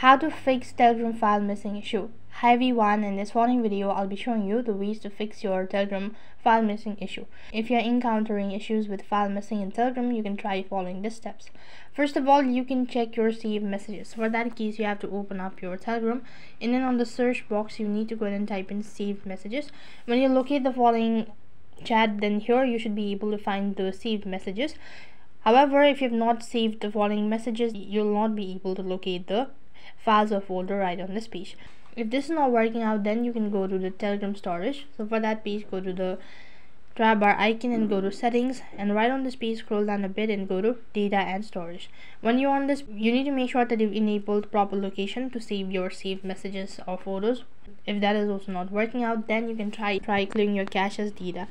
How to fix Telegram file missing issue. Hi everyone, in this following video I'll be showing you the ways to fix your Telegram file missing issue. If you're encountering issues with file missing in Telegram, you can try following these steps. First of all, you can check your saved messages. For that case, you have to open up your Telegram, and then on the search box you need to go ahead and type in saved messages. When you locate the following chat, then here you should be able to find the saved messages. However, if you have not saved the following messages, you'll not be able to locate the files or folder right on this page. If this is not working out, then you can go to the Telegram storage. So for that page, go to the tab bar icon and go to settings, and right on this page scroll down a bit and go to data and storage. When you're on this, you need to make sure that you've enabled proper location to save your saved messages or photos. If that is also not working out, then you can try clearing your cache as data.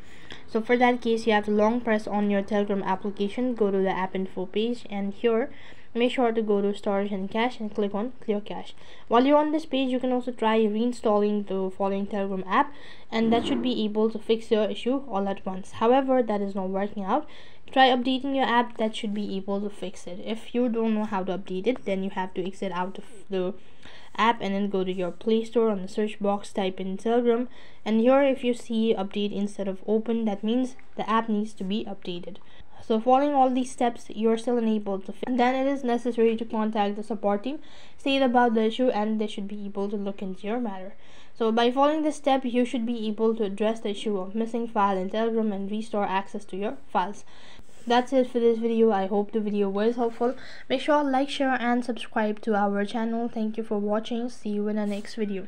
So for that case, you have to long press on your Telegram application, go to the app info page, and here make sure to go to storage and cache and click on clear cache. While you're on this page, you can also try reinstalling the following Telegram app, and that should be able to fix your issue all at once. However, that is not working out. Try updating your app, that should be able to fix it. If you don't know how to update it, then you have to exit out of the app and then go to your Play Store. On the search box, type in Telegram, and here if you see update instead of open, that means the app needs to be updated. So following all these steps, you're still unable to fix, then it is necessary to contact the support team, state about the issue, and they should be able to look into your matter. So by following this step, you should be able to address the issue of missing file in Telegram and restore access to your files. That's it for this video. I hope the video was helpful. Make sure to like, share and subscribe to our channel. Thank you for watching. See you in the next video.